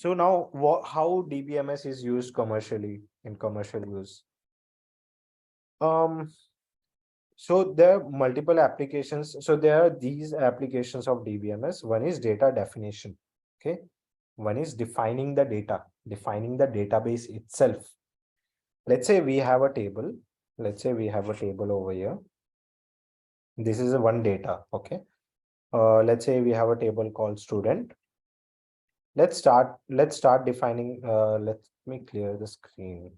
So now how DBMS is used commercially in commercial use? Um, so there are multiple applications. So there are these applications of DBMS. One is data definition. Okay. One is defining the data, defining the database itself. Let's say we have a table. Let's say we have a table over here. This is a one data. Okay. Let's say we have a table called student. Let's start defining. Let me clear the screen.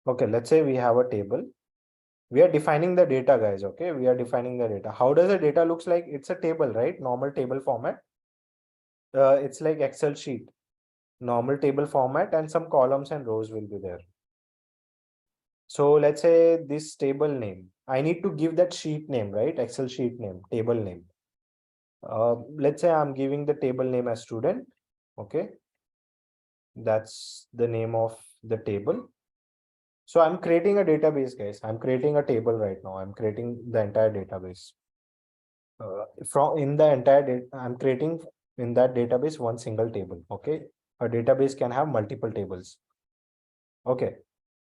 Okay, let's say we have a table. We are defining the data, guys. Okay, we are defining the data. How does the data looks like? It's a table, right? Normal table format. It's like Excel sheet, normal table format, and some columns and rows will be there. So let's say this table name, I need to give that sheet name, right? Excel sheet name, table name. Let's say I'm giving the table name as student. Okay, that's the name of the table. So I'm creating a database, guys. I'm creating a table right now. I'm creating the entire database. From in the entire data, I'm creating in that database one single table. Okay, a database can have multiple tables. Okay,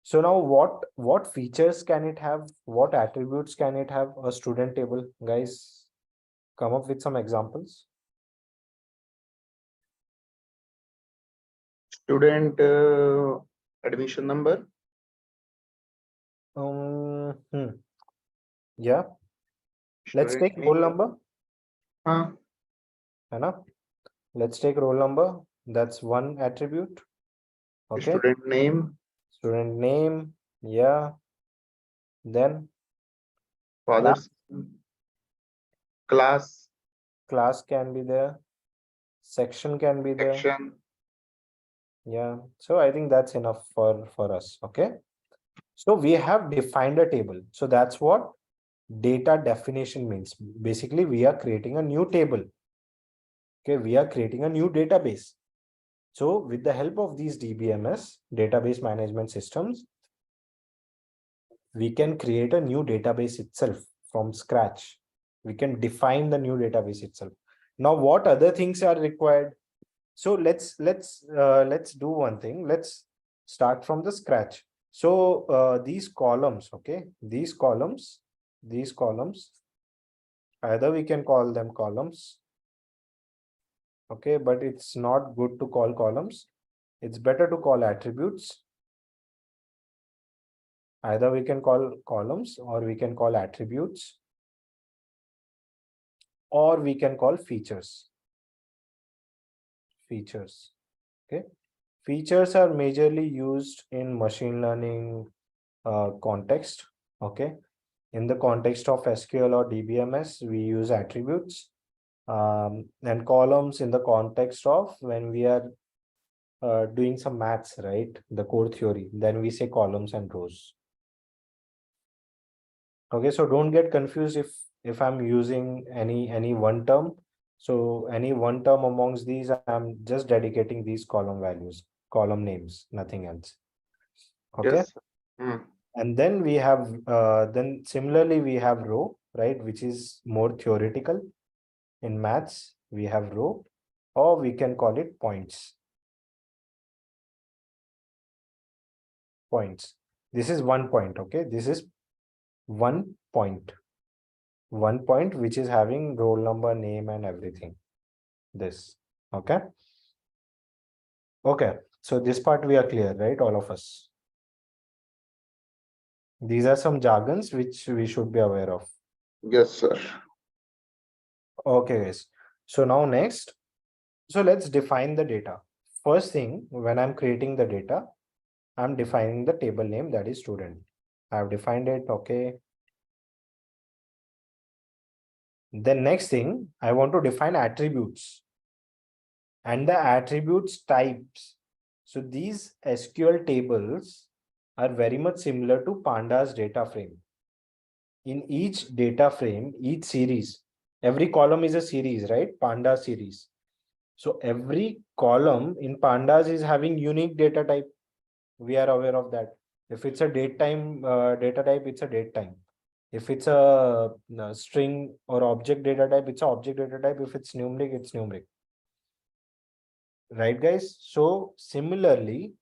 so now what features can it have? What attributes can it have? A student table, guys. Come up with some examples. Student admission number. Yeah. Let's Student take roll name. number. Let's take roll number. That's one attribute. Okay. Student name. Student name. Yeah. Then Father's class. class can be there. Section can be there. Section. Yeah. So I think that's enough for us. Okay. So we have defined a table. So that's what data definition means. Basically, we are creating a new table. Okay. We are creating a new database. So with the help of these DBMS, database management systems, we can create a new database itself from scratch. We can define the new database itself. Now, what other things are required? So let's do one thing. Let's start from the scratch. So these columns, okay, these columns, either we can call them columns, okay, but it's not good to call columns. It's better to call attributes. Either we can call columns or we can call attributes or we can call features. Features. Okay. Features are majorly used in machine learning context. Okay. In the context of SQL or DBMS, we use attributes and columns in the context of when we are doing some maths, right? The core theory, then we say columns and rows. Okay, so don't get confused if I'm using any one term. So any one term amongst these, I'm just dedicating these column values, column names, nothing else. Okay. Yes. And then we have then similarly we have row, right, which is more theoretical. In maths we have row, or we can call it points. This is one point. Okay, this is one point which is having roll number, name, and everything. This. Okay. Okay, so this part we are clear, right, all of us? These are some jargons which we should be aware of. Yes, sir. Okay, guys. So now next, so let's define the data. First thing, when I'm creating the data, I'm defining the table name, that is student. I've defined it. Okay. Then next thing, I want to define attributes and the attributes types. So these SQL tables are very much similar to Pandas data frame. In each data frame, each series, every column is a series, right? Pandas series. So every column in Pandas is having unique data type. We are aware of that. If it's a date time data type, it's a date time. If it's a string or object data type, it's an object data type. If it's numeric, it's numeric. right guys? So similarly,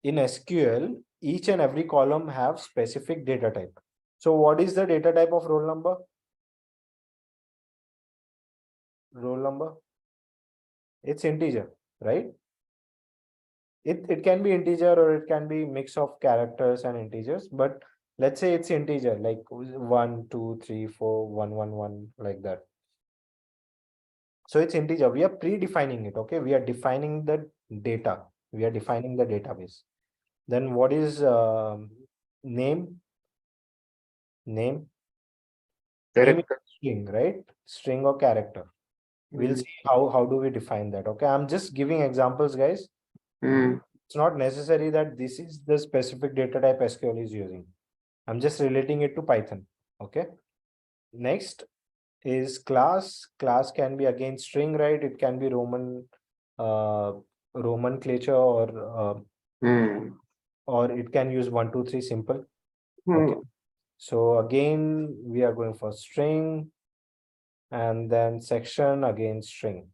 in SQL, each and every column have specific data type. So what is the data type of roll number? Roll number? It's integer, right? It can be integer or it can be mix of characters and integers, but let's say it's integer, like 1, 2, 3, 4, 1, 1, 1, like that. So it's integer. We are predefining it. Okay, we are defining the data. We are defining the database. Then what is name? Name. Name is Character. string, right? String or character. We'll see how do we define that. Okay, I'm just giving examples, guys. Mm. It's not necessary that this is the specific data type SQL is using. I'm just relating it to Python. Okay. Next is class. Class can be again string, right? It can be uh, Romanclature Mm. or it can use 1, 2, 3 simple. Okay. Mm. So again, we are going for string and then section again string.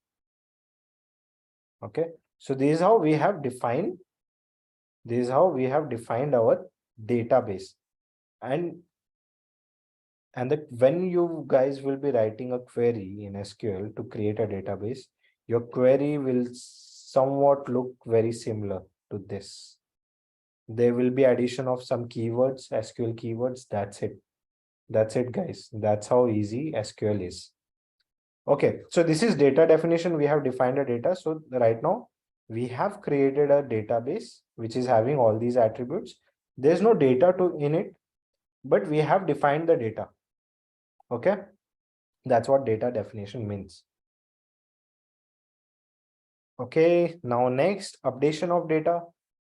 Okay. So this is how we have defined. This is how we have defined our database. And when you guys will be writing a query in SQL to create a database, your query will somewhat look very similar to this. There will be addition of some keywords, SQL keywords. That's it. That's it, guys. That's how easy SQL is. Okay, so this is data definition. We have defined a data. So right now we have created a database which is having all these attributes. There's no data in it, but we have defined the data. Okay, that's what data definition means. Okay, now next, updation of data.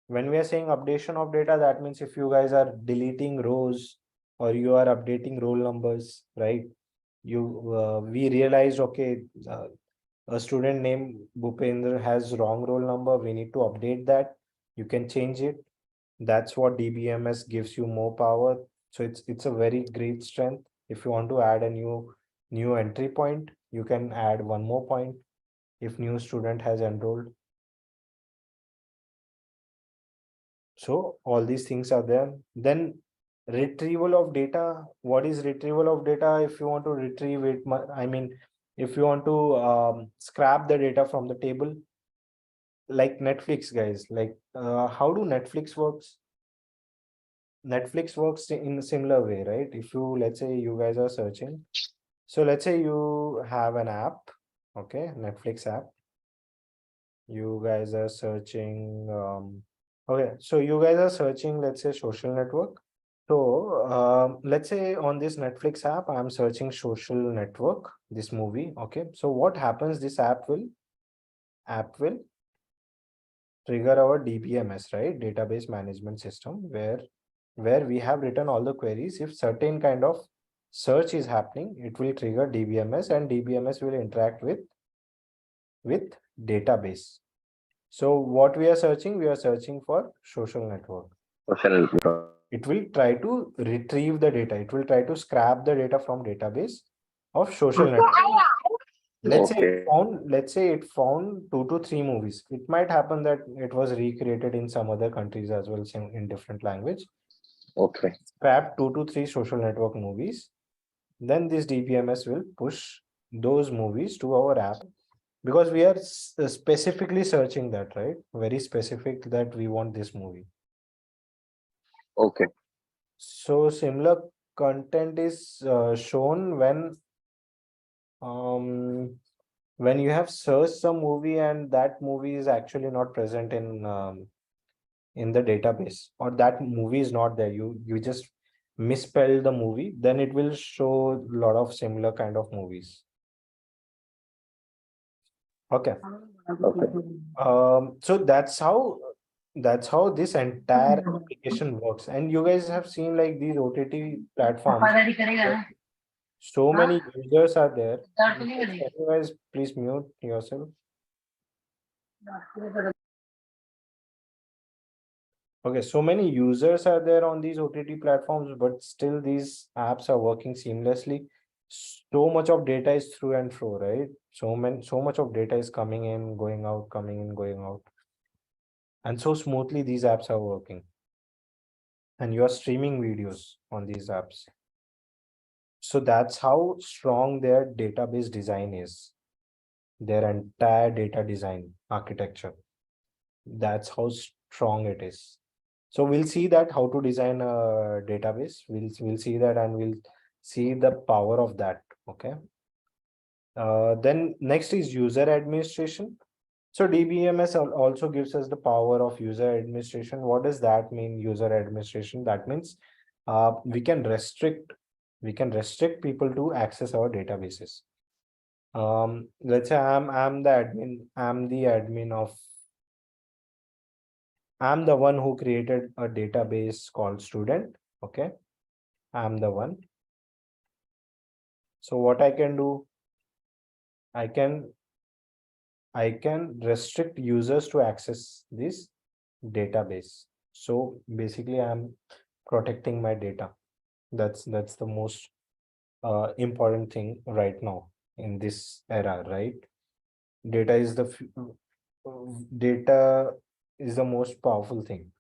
When we are saying updation of data, that means if you guys are deleting rows or you are updating roll numbers, right? We realized, okay, a student named Bhupendra has wrong roll number. We need to update that. You can change it. That's what DBMS gives you more power. So it's a very great strength. If you want to add a new entry point, you can add one more point if new student has enrolled. So all these things are there. Then retrieval of data. What is retrieval of data? If you want to retrieve it, I mean, if you want to scrap the data from the table, like Netflix, guys, like how do Netflix works? Netflix works in a similar way, right? If you, let's say you guys are searching. So let's say you have an app, okay, Netflix app. You guys are searching, okay, so you guys are searching, let's say social network. So let's say on this Netflix app, I'm searching social network, this movie. Okay. So what happens, this app will trigger our DBMS, right? Database management system, where we have written all the queries. If certain kind of search is happening, it will trigger DBMS and DBMS will interact with database. So what we are searching for social network. Social network. It will try to retrieve the data. It will try to scrap the data from database of social network. Okay. Let's say it found 2 to 3 movies. It might happen that it was recreated in some other countries as well, same in different language. Okay. Scrap 2 to 3 social network movies. Then this DBMS will push those movies to our app because we are specifically searching that, right? Very specific that we want this movie. Okay. So similar content is shown when you have searched some movie and that movie is actually not present in the database, or that movie is not there. You just misspelled the movie, then it will show a lot of similar kind of movies. Okay. Okay. So that's how this entire application works. And you guys have seen like these OTT platforms. So many users are there. Can you guys please mute yourself? Okay, so many users are there on these OTT platforms, but still these apps are working seamlessly. So much of data is through and through, right? So much of data is coming in, going out, coming in, going out. And so smoothly these apps are working. And you are streaming videos on these apps. So that's how strong their database design is. Their entire data design architecture. That's how strong it is. So we'll see that how to design a database. We'll see that, and we'll see the power of that. Okay. Then next is user administration. So DBMS also gives us the power of user administration. What does that mean, user administration? That means we can restrict people to access our databases. Let's say I'm the admin of I'm the one who created a database called student. Okay, I'm the one. So what I can do, I can restrict users to access this database. So basically I'm protecting my data. That's the most important thing right now in this era, right? Data is data is the most powerful thing.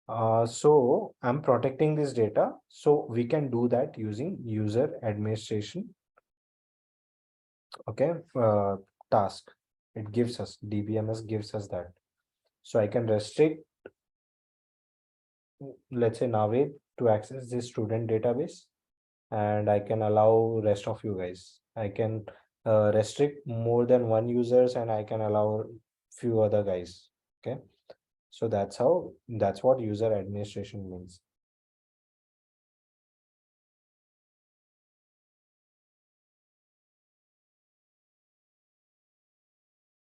So I'm protecting this data, so we can do that using user administration. Okay, task. It gives us, DBMS gives us that. So I can restrict, let's say Naveed, to access this student database, and I can allow rest of you guys. I can restrict more than one users, and I can allow few other guys. Okay, so that's what user administration means.